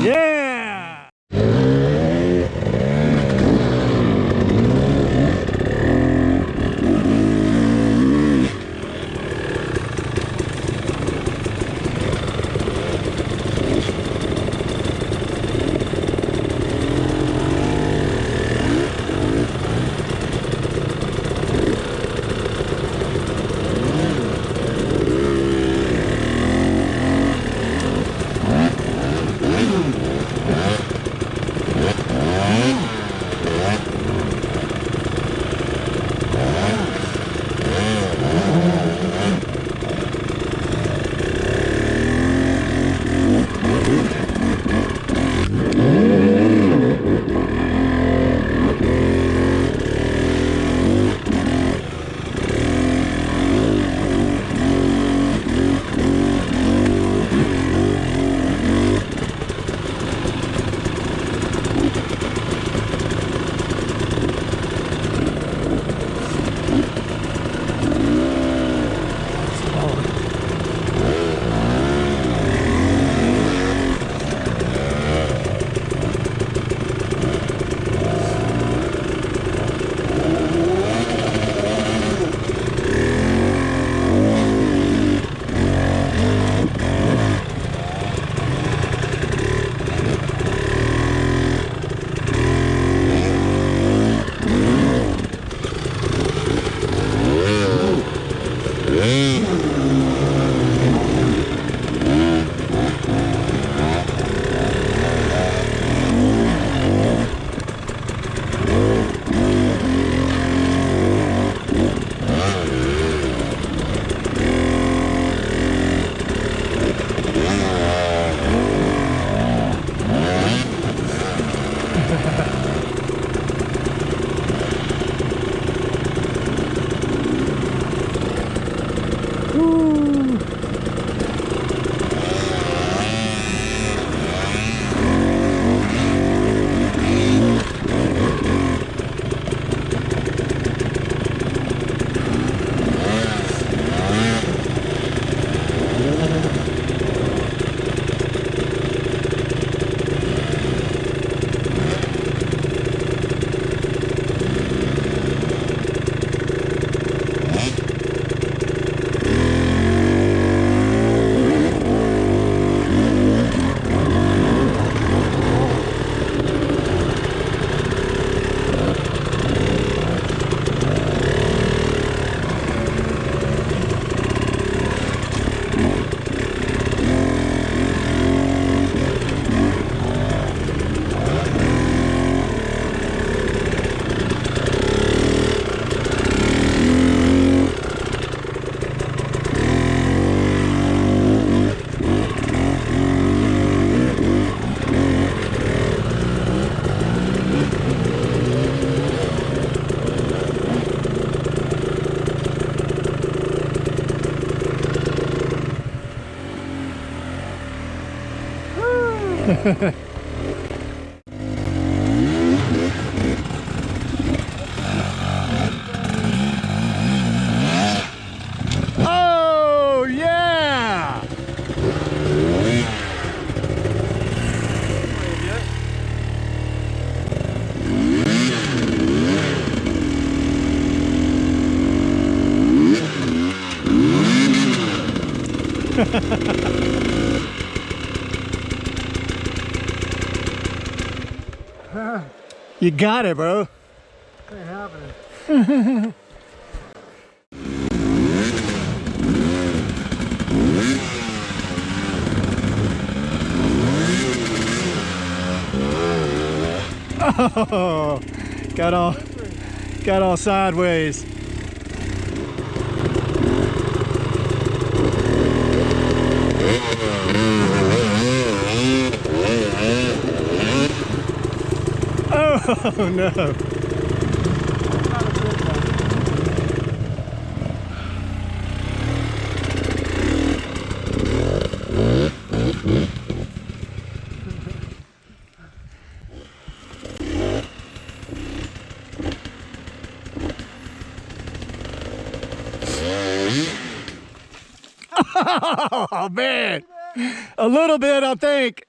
Yeah! Oh, yeah! You got it, bro. Ain't happening. Oh, got all sideways. Oh no. Oh man, a little bit, I think.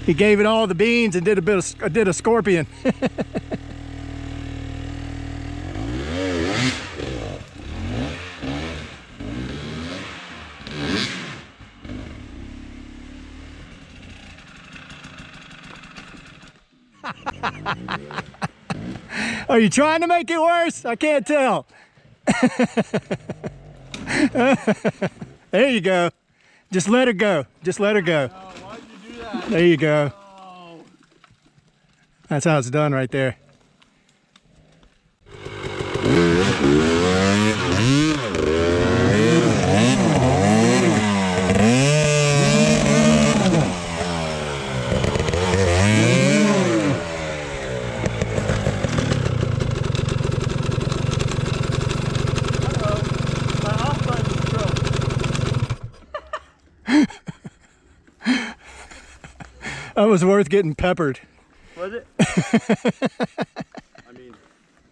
He gave it all the beans and did a scorpion. Are you trying to make it worse? I can't tell. There you go. Just let her go. Just let her go. Oh, why'd you do that? There you go. Oh. That's how it's done right there. That was worth getting peppered. Was it? I mean,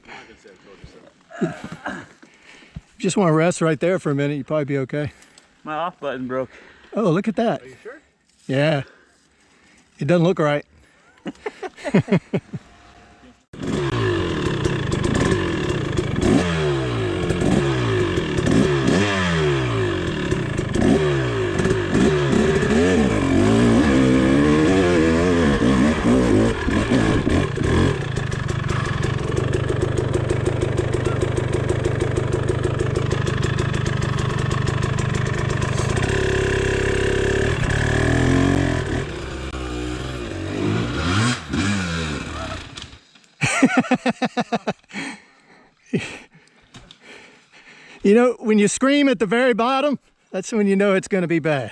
I'm not gonna say I told you so. Just want to rest right there for a minute, you'd probably be okay. My off button broke. Oh, look at that. Are you sure? Yeah. It doesn't look right. You know, when you scream at the very bottom, that's when you know it's going to be bad.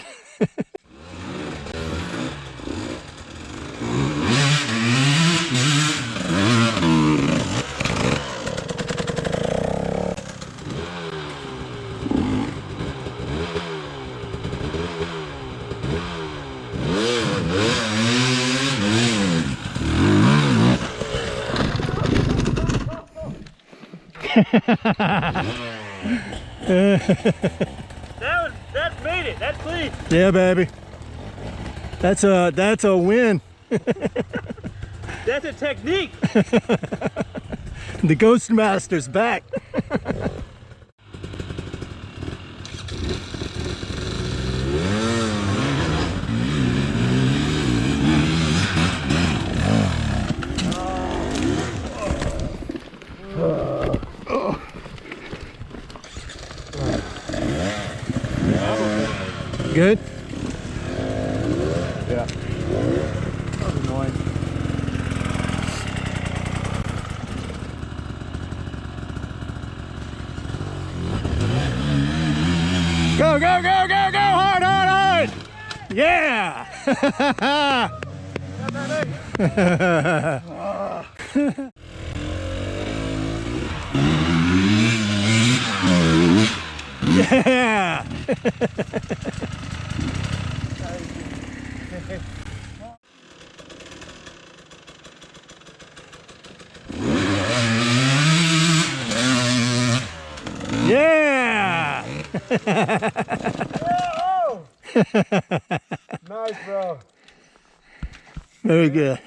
That made it. That's clean. Yeah, baby. That's a win. That's a technique. The Ghost Master's back. Good? Yeah. That was annoying. Go, go, go, go, go! Hard, hard, hard! Yeah! Yeah! Yeah! Oh! Nice, bro. Very good.